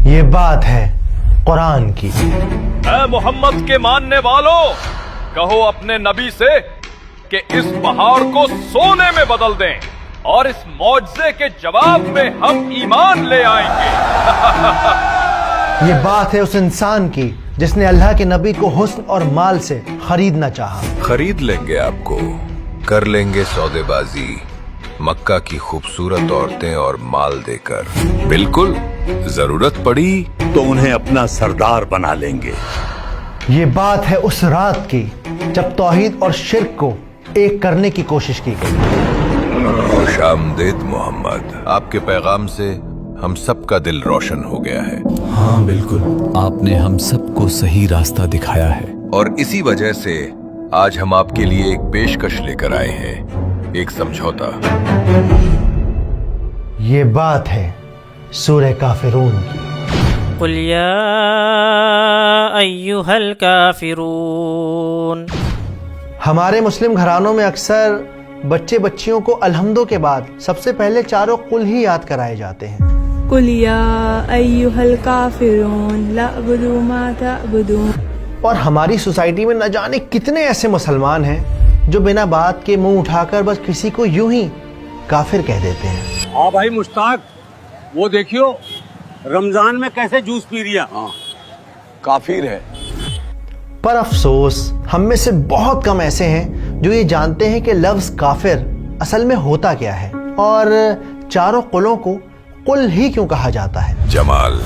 یہ بات ہے قرآن کی۔ اے محمد کے ماننے والوں، کہو اپنے نبی سے کہ اس پہاڑ کو سونے میں بدل دیں اور اس معجزے کے جواب میں ہم ایمان لے آئیں گے۔ یہ بات ہے اس انسان کی جس نے اللہ کے نبی کو حسن اور مال سے خریدنا چاہا۔ خرید لیں گے آپ کو، کر لیں گے سودے بازی مکہ کی خوبصورت عورتیں اور مال دے کر، بالکل ضرورت پڑی تو انہیں اپنا سردار بنا لیں گے۔ یہ بات ہے اس رات کی جب توحید اور شرک کو ایک کرنے کی کوشش کی گئی۔ خوش آمدید محمد، آپ کے پیغام سے ہم سب کا دل روشن ہو گیا ہے، ہاں بالکل، آپ نے ہم سب کو صحیح راستہ دکھایا ہے، اور اسی وجہ سے آج ہم آپ کے لیے ایک پیشکش لے کر آئے ہیں، ایک سمجھوتا۔ یہ بات ہے سورہ کافرون کی۔ قل یا ایھا الکافرون۔ ہمارے مسلم گھرانوں میں اکثر بچے بچیوں کو الحمدوں کے بعد سب سے پہلے چاروں قل ہی یاد کرائے جاتے ہیں۔ قل یا ایھا الکافرون لا اعبد ما تعبدون۔ اور ہماری سوسائٹی میں نہ جانے کتنے ایسے مسلمان ہیں جو بنا بات کے منہ اٹھا کر بس کسی کو یوں ہی کافر کہہ دیتے ہیں۔ ہاں بھائی مشتاق، وہ دیکھیو رمضان میں کیسے جوس پی رہا، کافر ہے۔ پر افسوس ہم میں سے بہت کم ایسے ہیں جو یہ جانتے ہیں کہ لفظ کافر اصل میں ہوتا کیا ہے اور چاروں قلوں کو قل ہی کیوں کہا جاتا ہے۔ جمال،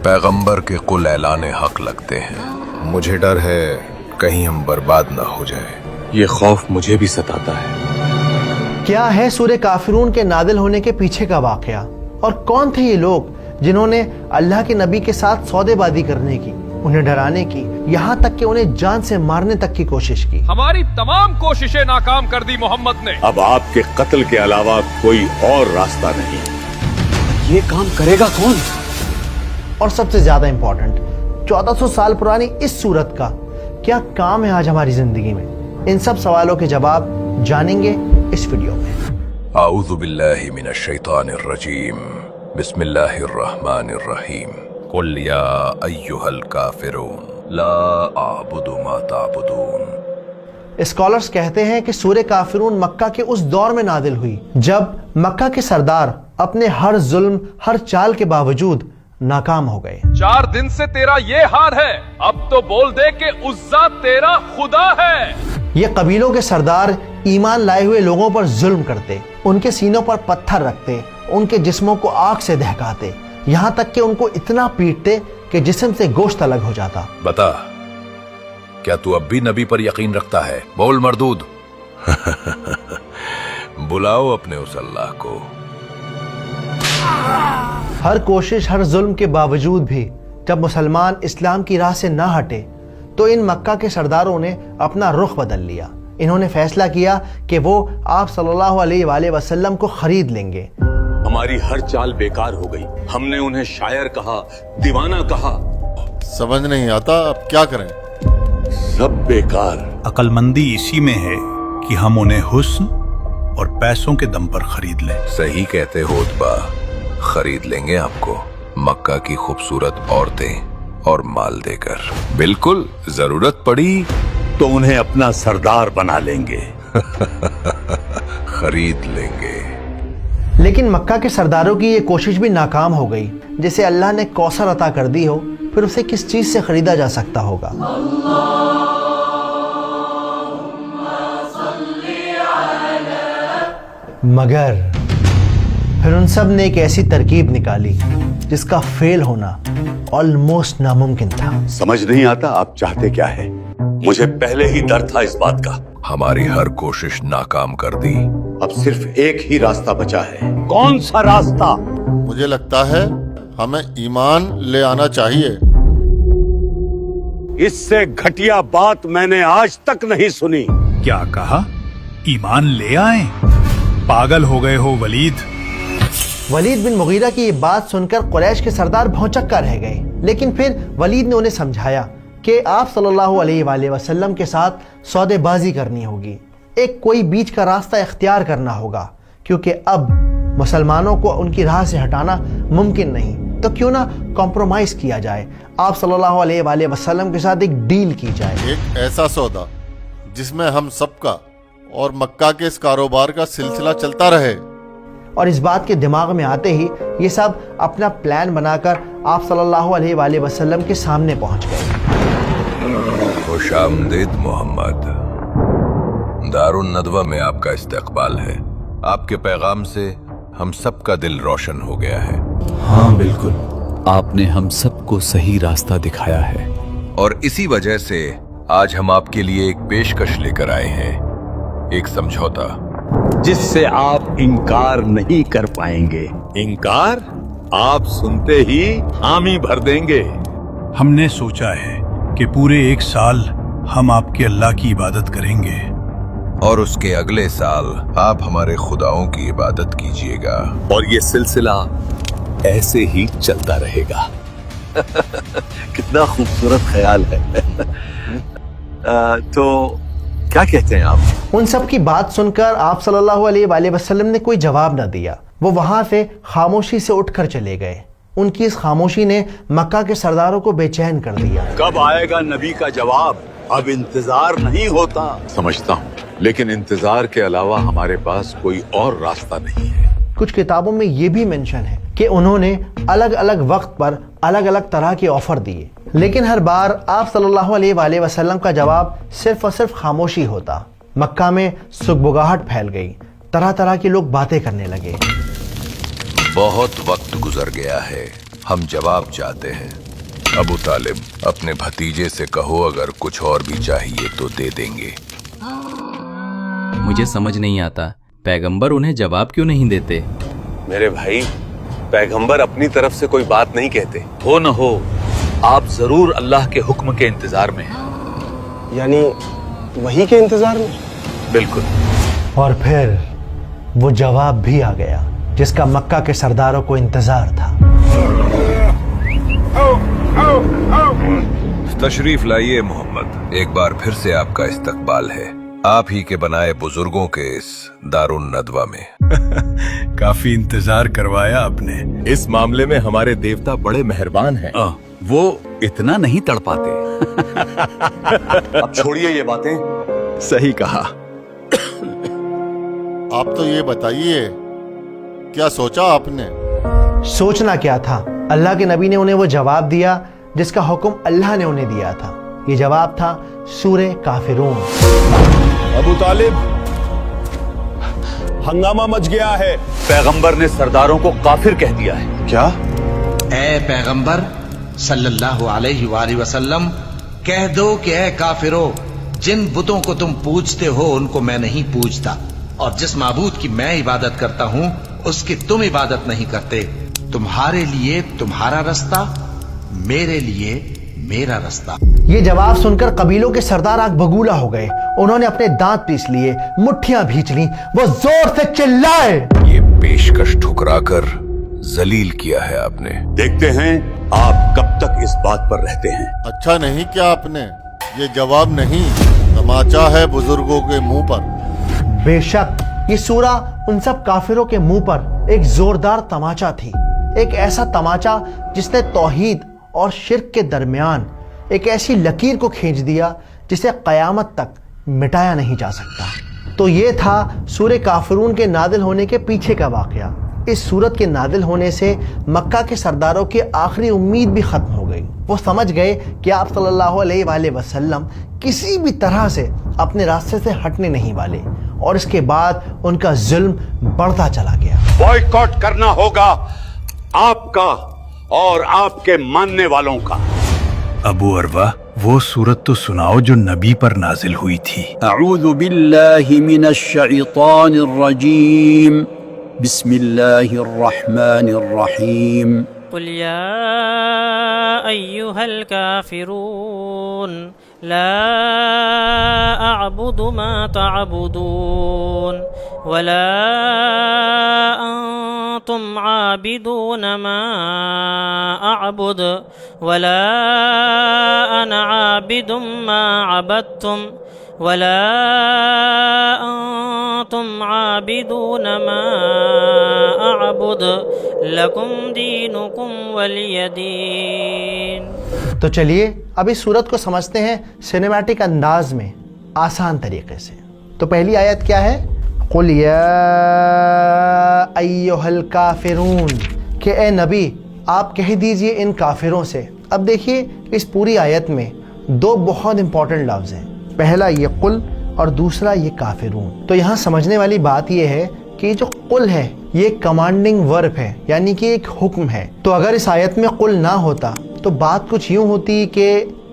پیغمبر کے قل اعلان حق لگتے ہیں، مجھے ڈر ہے کہیں ہم برباد نہ ہو جائیں۔ یہ خوف مجھے بھی ستاتا ہے۔ کیا ہے سورہ کافرون کے نازل ہونے کے پیچھے کا واقعہ، اور کون تھے یہ لوگ جنہوں نے اللہ کے نبی کے ساتھ سودے بازی کرنے کی، انہیں ڈرانے کی، یہاں تک کہ انہیں جان سے مارنے تک کی کوشش کی۔ ہماری تمام کوششیں ناکام کر دی محمد نے۔ اب آپ کے قتل کے علاوہ کوئی اور راستہ نہیں۔ یہ کام کرے گا کون؟ اور سب سے زیادہ امپورٹنٹ، 1400 سال پرانی اس سورت کا کیا کام ہے آج ہماری زندگی میں؟ ان سب سوالوں کے جواب جانیں گے اس ویڈیو میں۔ اعوذ باللہ من الشیطان الرجیم، بسم اللہ الرحمن الرحیم، قل یا ایھا الکافرون لا اعبد ما تعبدون۔ اسکالرز کہتے ہیں کہ سورہ کافرون مکہ کے اس دور میں نازل ہوئی جب مکہ کے سردار اپنے ہر ظلم، ہر چال کے باوجود ناکام ہو گئے۔ 4 دن سے تیرا یہ حال ہے، اب تو بول دے کہ عزا تیرا خدا ہے۔ یہ قبیلوں کے سردار ایمان لائے ہوئے لوگوں پر ظلم کرتے، ان کے سینوں پر پتھر رکھتے، ان کے جسموں کو آگ سے دہکاتے، یہاں تک کہ ان کو اتنا پیٹتے کہ جسم سے گوشت الگ ہو جاتا۔ بتا، کیا تو اب بھی نبی پر یقین رکھتا ہے؟ بول مردود۔ بلاؤ اپنے اس اللہ کو۔ ہر کوشش، ہر ظلم کے باوجود بھی جب مسلمان اسلام کی راہ سے نہ ہٹے تو ان مکہ کے سرداروں نے اپنا رخ بدل لیا۔ انہوں نے فیصلہ کیا کہ وہ آپ صلی اللہ علیہ وآلہ وسلم کو خرید لیں گے۔ ہماری ہر چال بیکار ہو گئی، ہم نے انہیں شاعر کہا، دیوانہ کہا، سمجھ نہیں آتا اب کیا کریں۔ سب بیکار۔ عقل مندی اسی میں ہے کہ ہم انہیں حسن اور پیسوں کے دم پر خرید لیں۔ صحیح کہتے ہو اتبا، خرید لیں گے آپ کو مکہ کی خوبصورت عورتیں اور مال دے کر، بالکل ضرورت پڑی تو انہیں اپنا سردار بنا لیں گے۔ خرید لیں گے۔ لیکن مکہ کے سرداروں کی یہ کوشش بھی ناکام ہو گئی۔ جسے اللہ نے کوثر عطا کر دی ہو، پھر اسے کس چیز سے خریدا جا سکتا ہوگا؟ مگر پھر ان سب نے ایک ایسی ترکیب نکالی جس کا فیل ہونا آلموسٹ ناممکن تھا۔ سمجھ نہیں آتا آپ چاہتے کیا ہے؟ مجھے پہلے ہی ڈر تھا اس بات کا۔ ہماری ہر کوشش ناکام کر دی۔ اب صرف ایک ہی راستہ بچا ہے۔ کون سا راستہ؟ مجھے لگتا ہے ہمیں ایمان لے آنا چاہیے۔ اس سے گھٹیا بات میں نے آج تک نہیں سنی۔ کیا کہا؟ ایمان لے آئیں؟ پاگل ہو گئے ہو ولید۔ ولید بن مغیرہ کی یہ بات سن کر قریش کے سردار بھونچکا رہ گئے، لیکن پھر ولید نے انہیں سمجھایا کہ آپ صلی اللہ علیہ وآلہ وسلم کے ساتھ سودے بازی کرنی ہوگی، ایک کوئی بیچ کا راستہ اختیار کرنا ہوگا، کیونکہ اب مسلمانوں کو ان کی راہ سے ہٹانا ممکن نہیں۔ تو کیوں نہ کمپرومائز کیا جائے, آپ صلی اللہ علیہ وآلہ وسلم کے ساتھ ایک ڈیل کی جائے, ایک ایسا سودا جس میں ہم سب کا اور مکہ کے اس کاروبار کا سلسلہ چلتا رہے. اور اس بات کے دماغ میں آتے ہی یہ سب اپنا پلان بنا کر آپ صلی اللہ علیہ وآلہ وسلم کے سامنے پہنچ گئے. خوش آمدید محمد. دارالندوہ میں آپ کا استقبال ہے. آپ کے پیغام سے ہم سب کا دل روشن ہو گیا ہے. ہاں بالکل, آپ نے ہم سب کو صحیح راستہ دکھایا ہے. اور اسی وجہ سے آج ہم آپ کے لیے ایک پیشکش لے کر آئے ہیں, ایک سمجھوتا جس سے آپ انکار نہیں کر پائیں گے. انکار آپ سنتے ہی حامی بھر دیں گے. ہم نے سوچا ہے کہ پورے 1 سال ہم آپ کے اللہ کی عبادت کریں گے, اور اس کے اگلے سال آپ ہمارے خداؤں کی عبادت کیجیے گا, اور یہ سلسلہ ایسے ہی چلتا رہے گا. کتنا خوبصورت خیال ہے. تو کیا کہتے ہیں آپ؟ ان سب کی بات سن کر آپ صلی اللہ علیہ وآلہ وسلم نے کوئی جواب نہ دیا. وہ وہاں سے خاموشی سے اٹھ کر چلے گئے. ان کی اس خاموشی نے مکہ کے سرداروں کو بے چین کر دیا. کب آئے گا نبی کا جواب؟ اب انتظار نہیں ہوتا. سمجھتا ہوں, لیکن انتظار کے علاوہ ہمارے پاس کوئی اور راستہ نہیں ہے. کچھ کتابوں میں یہ بھی مینشن ہے کہ انہوں نے الگ الگ وقت پر الگ الگ طرح کے آفر دیے, لیکن ہر بار آپ صلی اللہ علیہ وآلہ وسلم کا جواب صرف اور صرف خاموشی ہوتا. مکہ میں سگبگاہٹ پھیل گئی, طرح طرح کے لوگ باتیں کرنے لگے. بہت وقت گزر گیا ہے, ہم جواب چاہتے ہیں. ابو طالب, اپنے بھتیجے سے کہو اگر کچھ اور بھی چاہیے تو دے دیں گے. مجھے سمجھ نہیں آتا پیغمبر انہیں جواب کیوں نہیں دیتے. میرے بھائی, پیغمبر اپنی طرف سے کوئی بات نہیں کہتے. ہو نہ ہو آپ ضرور اللہ کے حکم کے انتظار میں ہیں. یعنی وہی کے انتظار میں؟ بالکل. اور پھر وہ جواب بھی آ گیا جس کا مکہ کے سرداروں کو انتظار تھا. تشریف لائیے محمد, ایک بار پھر سے آپ کا استقبال ہے, آپ ہی کے بنائے بزرگوں کے اس دارالندوہ میں. کافی انتظار کروایا آپ نے. اس معاملے میں ہمارے دیوتا بڑے مہربان ہیں. وہ اتنا نہیں تڑپاتے. اب چھوڑیے یہ باتیں. صحیح کہا. آپ تو یہ بتائیے کیا سوچا آپ نے؟ سوچنا کیا تھا, اللہ کے نبی نے انہیں وہ جواب دیا جس کا حکم اللہ نے انہیں دیا تھا. یہ جواب تھا سورہ کافرون. ابو طالب, ہنگامہ مچ گیا ہے. پیغمبر نے سرداروں کو کافر کہہ دیا ہے. کیا؟ اے پیغمبر صلی اللہ علیہ وآلہ وسلم, کہہ دو کہ اے کافرو, جن بتوں کو تم پوجتے ہو ان کو میں نہیں پوجتا, اور جس معبود کی میں عبادت کرتا ہوں اس کی تم عبادت نہیں کرتے. تمہارے لیے تمہارا رستہ, میرے لیے میرا رستہ. یہ جواب سن کر قبیلوں کے سردار آگ بگولا ہو گئے. انہوں نے اپنے دانت پیس لیے, مٹھیاں بھینچ لیں, وہ زور سے چلائے. یہ پیشکش ٹھکرا کر ذلیل کیا ہے آپ نے. دیکھتے ہیں آپ کب تک اس بات پر رہتے ہیں. اچھا نہیں کیا آپ نے, یہ جواب نہیں, تماچا ہے بزرگوں کے منہ پر. بے شک یہ سورہ ان سب کافروں کے منہ پر ایک زوردار تماچا تھی. ایک ایسا تماچا جس نے توحید اور شرک کے درمیان ایک ایسی لکیر کو کھینچ دیا جسے قیامت تک مٹایا نہیں جا سکتا. تو یہ تھا سورہ کافرون کے نازل ہونے کے پیچھے کا واقعہ. اس سورت کے نازل ہونے سے مکہ کے سرداروں کی آخری امید بھی ختم ہو گئی. وہ سمجھ گئے کہ آپ صلی اللہ علیہ وآلہ وسلم کسی بھی طرح سے اپنے راستے سے ہٹنے نہیں والے, اور اس کے بعد ان کا ظلم بڑھتا چلا گیا. بائیکاٹ کرنا ہوگا آپ کا اور آپ کے ماننے والوں کا. ابو عروہ, وہ سورت تو سناؤ جو نبی پر نازل ہوئی تھی. اعوذ باللہ من الشیطان الرجیم, بسم اللہ الرحمن الرحیم. قل یا ایہا الکافرون لا اعبد ما تعبدون ولا انتم عابدون ما اعبد ولا انا عابد ما عبدتم ولا انتم عابدون ما اعبد لکم دینکم ولی دین. تو چلیے اب اس صورت کو سمجھتے ہیں سینیمیٹک انداز میں آسان طریقے سے. تو پہلی آیت کیا ہے؟ قل یا ایھا الکافرون، کہ اے نبی آپ کہہ دیجئے ان کافروں سے. اب دیکھیے اس پوری آیت میں دو بہت امپورٹنٹ لفظ ہیں، پہلا یہ قل اور دوسرا یہ کافرون. تو یہاں سمجھنے والی بات یہ ہے کہ جو قل ہے یہ کمانڈنگ ورب ہے، یعنی کہ ایک حکم ہے. تو اگر اس آیت میں قل نہ ہوتا تو بات کچھ یوں ہوتی کہ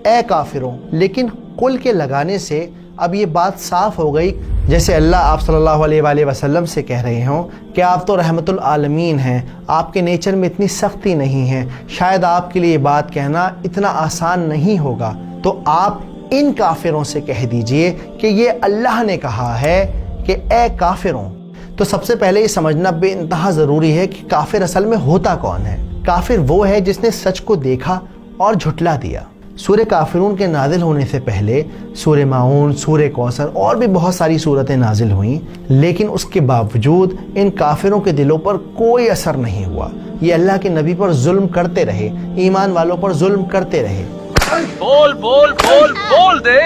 اے کافروں، لیکن قل کے لگانے سے اب یہ بات صاف ہو گئی، جیسے اللہ آپ صلی اللہ علیہ وآلہ وسلم سے کہہ رہے ہوں کہ آپ تو رحمت العالمین ہیں، آپ کے نیچر میں اتنی سختی نہیں ہے، شاید آپ کے لیے یہ بات کہنا اتنا آسان نہیں ہوگا. تو آپ ان کافروں سے کہہ دیجئے کہ یہ اللہ نے کہا ہے کہ اے کافروں. تو سب سے پہلے یہ سمجھنا بے انتہا ضروری ہے کہ کافر اصل میں ہوتا کون ہے. کافر وہ ہے جس نے سچ کو دیکھا اور جھٹلا دیا. سورہ کافرون کے نازل ہونے سے پہلے سورہ ماعون، سورہ کوثر اور بھی بہت ساری صورتیں نازل ہوئیں، لیکن اس کے باوجود ان کافروں کے دلوں پر کوئی اثر نہیں ہوا. یہ اللہ کے نبی پر ظلم کرتے رہے، ایمان والوں پر ظلم کرتے رہے. بول بول بول بول دے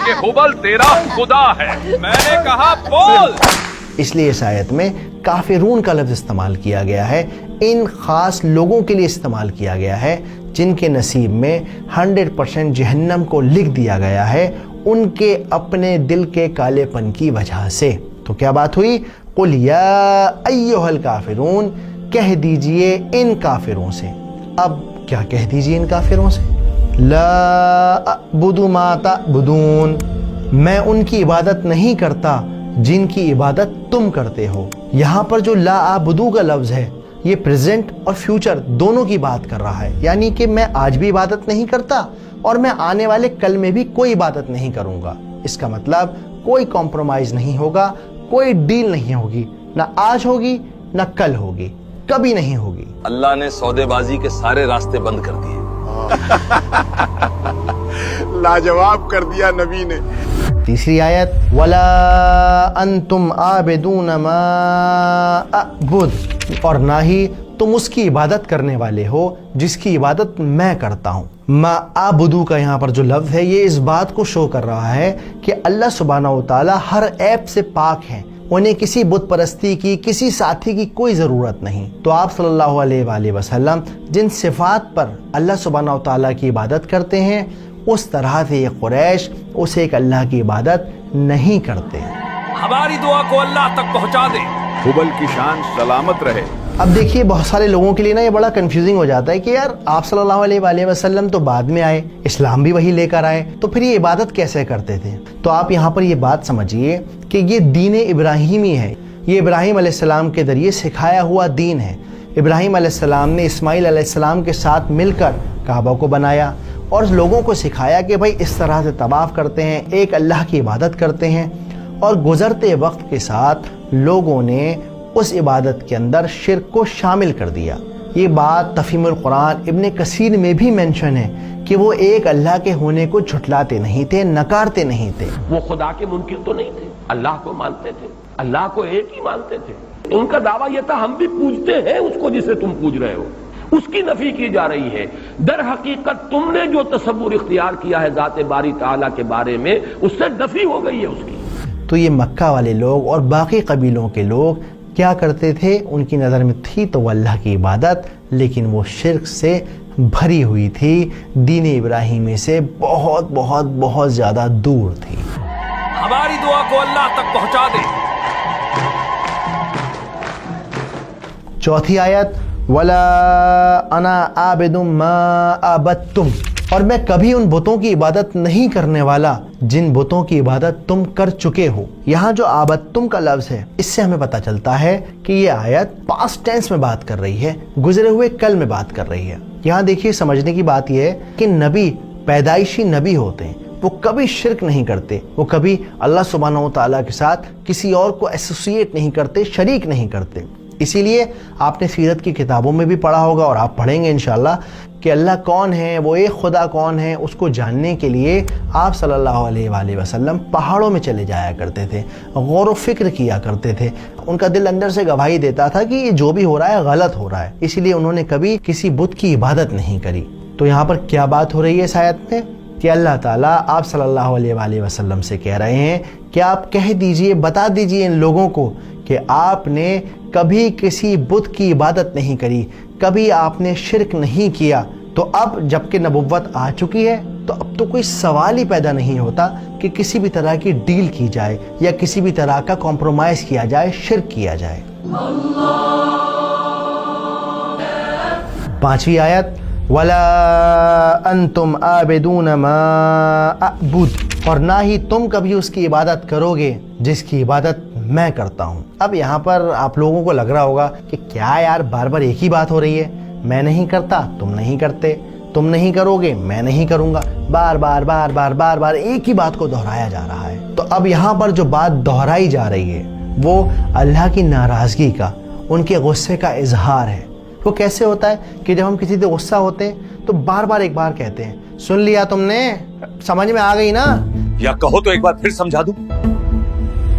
کہ ہبل تیرا خدا ہے. میں نے کہا بول. اس لیے اس آیت میں کافرون کا لفظ استعمال کیا گیا ہے، ان خاص لوگوں کے لیے استعمال کیا گیا ہے جن کے نصیب میں 100% جہنم کو لکھ دیا گیا ہے ان کے اپنے دل کے کالے پن کی وجہ سے. تو کیا بات ہوئی؟ قل یا ایھا الکافرون، کہہ دیجئے ان کافروں سے. اب کیا کہہ دیجئے ان کافروں سے؟ لا اعبد ما تعبدون، میں ان کی عبادت نہیں کرتا جن کی عبادت تم کرتے ہو. یہاں پر جو لا اعبدو کا لفظ ہے یہ پریزنٹ اور فیوچر دونوں کی بات کر رہا ہے، یعنی کہ میں آج بھی عبادت نہیں کرتا اور میں آنے والے کل میں بھی کوئی عبادت نہیں کروں گا. اس کا مطلب کوئی کمپرومائز نہیں ہوگا، کوئی ڈیل نہیں ہوگی، نہ آج ہوگی نہ کل ہوگی، کبھی نہیں ہوگی. اللہ نے سودے بازی کے سارے راستے بند کر دیے. لاجواب کر دیا نبی نے. تیسری آیت وَلَا أَنْتُمْ عَابِدُونَ مَا أَعْبُدُ، اور نہ ہی تم اس کی عبادت کرنے والے ہو جس کی عبادت میں کرتا ہوں. ما اعبدو کا یہاں پر جو لفظ ہے یہ اس بات کو شو کر رہا ہے کہ اللہ سبحانہ و تعالی ہر عیب سے پاک ہیں، انہیں کسی بت پرستی کی، کسی ساتھی کی کوئی ضرورت نہیں. تو آپ صلی اللہ علیہ وآلہ وسلم جن صفات پر اللہ سبحانہ و تعالیٰ کی عبادت کرتے ہیں اس طرح سے یہ قریش اس ایک اللہ کی عبادت نہیں کرتے. ہماری دعا کو اللہ تک پہنچا دے. ہبل کی شان سلامت رہے. اب دیکھیے بہت سارے لوگوں کے لیے نا یہ بڑا کنفیوزنگ ہو جاتا ہے کہ یار آپ صلی اللہ علیہ وآلہ وسلم تو بعد میں آئے، اسلام بھی وہی لے کر آئے، تو پھر یہ عبادت کیسے کرتے تھے؟ تو آپ یہاں پر یہ بات سمجھیے کہ یہ دین ابراہیمی ہے، یہ ابراہیم علیہ السلام کے ذریعے سکھایا ہوا دین ہے. ابراہیم علیہ السلام نے اسماعیل علیہ السلام کے ساتھ مل کر کعبہ کو بنایا اور لوگوں کو سکھایا کہ بھائی اس طرح سے طواف کرتے ہیں، ایک اللہ کی عبادت کرتے ہیں. اور گزرتے وقت کے ساتھ لوگوں نے اس عبادت کے اندر شرک کو شامل کر دیا. یہ بات تفہیم القرآن ابن کثیر میں بھی مینشن ہے کہ وہ ایک اللہ کے ہونے کو جھٹلاتے نہیں تھے، نکارتے نہیں تھے. وہ خدا کے منکر تو نہیں تھے، اللہ کو مانتے تھے، اللہ کو ایک ہی مانتے تھے. ان کا دعویٰ یہ تھا ہم بھی پوجتے ہیں اس کو جسے تم پوج رہے ہو، اس کی نفی کی جا رہی ہے. در حقیقت تم نے جو تصور اختیار کیا ہے ذات باری تعالیٰ کے بارے میں اس سے نفی ہو گئی ہے اس کی. تو یہ مکہ والے لوگ اور باقی قبیلوں کے لوگ کیا کرتے تھے؟ ان کی نظر میں تھی تو وہ اللہ کی عبادت، لیکن وہ شرک سے بھری ہوئی تھی، دین ابراہیمی سے بہت بہت بہت زیادہ دور تھی. ہماری دعا کو اللہ تک پہنچا دے. چوتھی آیت وَلَا أَنَا عَابِدٌ مَا عَبَدتُّمْ، اور میں کبھی ان بتوں کی عبادت نہیں کرنے والا جن بتوں کی عبادت تم کر چکے ہو. یہاں جو عابدتم کا لفظ ہے اس سے ہمیں پتہ چلتا ہے کہ یہ آیت پاسٹ ٹینس میں بات کر رہی ہے، گزرے ہوئے کل میں بات کر رہی ہے. یہاں دیکھیے سمجھنے کی بات یہ ہے کہ نبی پیدائشی نبی ہوتے ہیں، وہ کبھی شرک نہیں کرتے، وہ کبھی اللہ سبحانہ و تعالیٰ کے ساتھ کسی اور کو ایسوسیٹ نہیں کرتے، شریک نہیں کرتے. اسی لیے آپ نے سیرت کی کتابوں میں بھی پڑھا ہوگا اور آپ پڑھیں گے انشاءاللہ کہ اللہ کون ہے، وہ ایک خدا کون ہے، اس کو جاننے کے لیے آپ صلی اللہ علیہ وآلہ وسلم پہاڑوں میں چلے جایا کرتے تھے، غور و فکر کیا کرتے تھے. ان کا دل اندر سے گواہی دیتا تھا کہ یہ جو بھی ہو رہا ہے غلط ہو رہا ہے، اسی لیے انہوں نے کبھی کسی بت کی عبادت نہیں کری. تو یہاں پر کیا بات ہو رہی ہے اس آیت میں کہ اللہ تعالیٰ آپ صلی اللہ علیہ وآلہ وسلم سے کہہ رہے ہیں کہ آپ کہہ دیجئے، بتا دیجئے ان لوگوں کو کہ آپ نے کبھی کسی بت کی عبادت نہیں کری، کبھی آپ نے شرک نہیں کیا. تو اب جب کہ نبوت آ چکی ہے تو اب تو کوئی سوال ہی پیدا نہیں ہوتا کہ کسی بھی طرح کی ڈیل کی جائے یا کسی بھی طرح کا کمپرومائز کیا جائے، شرک کیا جائے. 5ویں آیت وَلَا أَنْتُمْ عَابِدُونَ مَا أَعْبُدُ، اور نہ ہی تم کبھی اس کی عبادت کرو گے جس کی عبادت میں کرتا ہوں. اب یہاں پر آپ لوگوں کو لگ رہا ہوگا کہ کیا یار بار بار ایک ہی بات ہو رہی ہے، میں نہیں کرتا تم نہیں کرتے، تم نہیں کرو گے میں نہیں کروں گا، بار بار بار بار بار بار ایک ہی بات کو دہرایا جا رہا ہے. تو اب یہاں پر جو بات دہرائی جا رہی ہے وہ اللہ کی ناراضگی کا، ان کے غصے کا اظہار ہے. وہ کیسے ہوتا ہے کہ جب ہم کسی سے غصہ ہوتے ہیں تو بار بار ایک بار کہتے ہیں سن لیا تم نے، سمجھ میں آ گئی نا، یا کہو تو ایک بار پھر سمجھا دوں.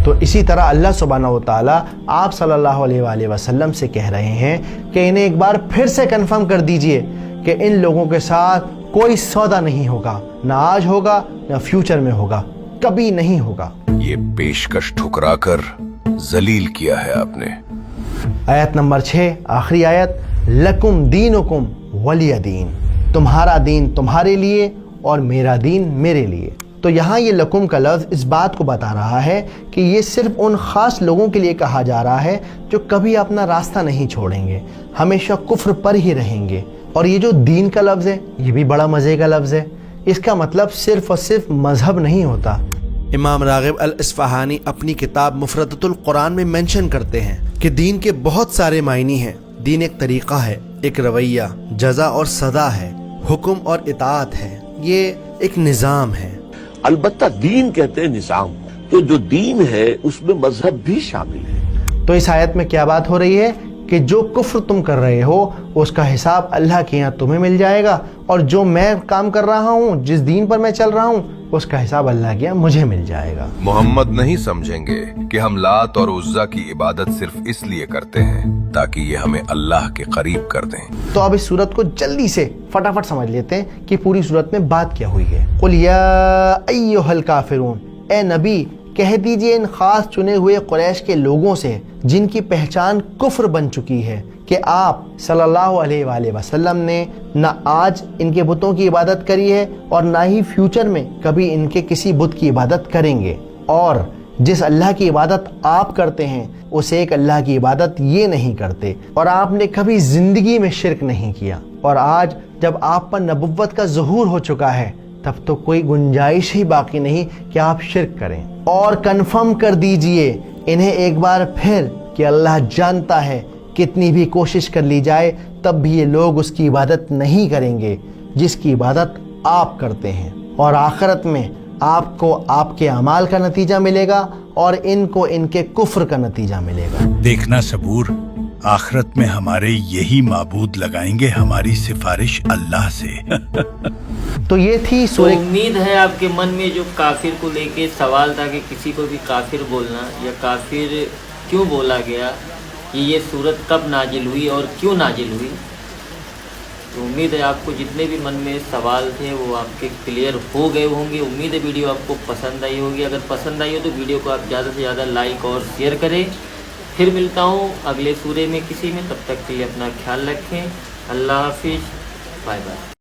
تو اسی طرح اللہ سبحانہ وتعالیٰ آپ صلی اللہ علیہ وآلہ وسلم سے کہہ رہے ہیں کہ انہیں ایک بار پھر سے کنفرم کر دیجئے کہ ان لوگوں کے ساتھ کوئی سودا نہیں ہوگا، نہ آج ہوگا نہ فیوچر میں ہوگا، کبھی نہیں ہوگا. یہ پیشکش ٹھکرا کر ذلیل کیا ہے آپ نے. آیت نمبر 6 آخری آیت لکم دینکم ولی دین، تمہارا دین تمہارے لیے اور میرا دین میرے لیے. تو یہاں یہ لکم کا لفظ اس بات کو بتا رہا ہے کہ یہ صرف ان خاص لوگوں کے لیے کہا جا رہا ہے جو کبھی اپنا راستہ نہیں چھوڑیں گے، ہمیشہ کفر پر ہی رہیں گے. اور یہ جو دین کا لفظ ہے یہ بھی بڑا مزے کا لفظ ہے، اس کا مطلب صرف اور صرف مذہب نہیں ہوتا. امام راغب الاصفہانی اپنی کتاب مفردۃ القرآن میں مینشن کرتے ہیں کہ دین کے بہت سارے معنی ہیں. دین ایک طریقہ ہے، ایک رویہ، جزا اور سزا ہے، حکم اور اطاعت ہے، یہ ایک نظام ہے. البتہ دین کہتے ہیں نظام، تو جو دین ہے اس میں مذہب بھی شامل ہے. تو اس آیت میں کیا بات ہو رہی ہے کہ جو کفر تم کر رہے ہو اس کا حساب اللہ کے یہاں تمہیں مل جائے گا، اور جو میں کام کر رہا ہوں، جس دین پر میں چل رہا ہوں، اس کا حساب اللہ کے یہاں مجھے مل جائے گا. محمد نہیں سمجھیں گے کہ ہم لات اور عزا کی عبادت صرف اس لیے کرتے ہیں تاکہ یہ ہمیں اللہ کے قریب کر دیں. تو اب اس صورت کو جلدی سے فٹافٹ سمجھ لیتے ہیں کہ پوری صورت میں بات کیا ہوئی ہے. قل یا ایھا الکافرون، اے نبی کہہ دیجئے ان خاص چنے ہوئے قریش کے لوگوں سے جن کی پہچان کفر بن چکی ہے کہ آپ صلی اللہ علیہ وآلہ وسلم نے نہ آج ان کے بتوں کی عبادت کری ہے اور نہ ہی فیوچر میں کبھی ان کے کسی بت کی عبادت کریں گے، اور جس اللہ کی عبادت آپ کرتے ہیں اس ایک اللہ کی عبادت یہ نہیں کرتے، اور آپ نے کبھی زندگی میں شرک نہیں کیا. اور آج جب آپ پر نبوت کا ظہور ہو چکا ہے تب تو کوئی گنجائش ہی باقی نہیں کہ آپ شرک کریں. اور کنفرم کر دیجئے انہیں ایک بار پھر کہ اللہ جانتا ہے کتنی بھی کوشش کر لی جائے تب بھی یہ لوگ اس کی عبادت نہیں کریں گے جس کی عبادت آپ کرتے ہیں، اور آخرت میں آپ کو آپ کے اعمال کا نتیجہ ملے گا اور ان کو ان کے کفر کا نتیجہ ملے گا. دیکھنا صبور، آخرت میں ہمارے یہی معبود لگائیں گے ہماری سفارش اللہ سے. تو یہ تھی تو امید ہے آپ کے من میں جو کافر کو لے کے سوال تھا کہ کسی کو بھی کافر بولنا یا کافر کیوں بولا گیا، یہ صورت کب نازل ہوئی اور کیوں نازل ہوئی. تو امید ہے آپ کو جتنے بھی من میں سوال تھے وہ آپ کے کلیئر ہو گئے ہوں گے. امید ہے ویڈیو آپ کو پسند آئی ہوگی. اگر پسند آئی ہو تو ویڈیو کو آپ زیادہ سے زیادہ لائک اور شیئر کریں. پھر ملتا ہوں اگلے سورے میں کسی میں، تب تک کے لیے اپنا خیال رکھیں. اللہ حافظ، بائے بائے.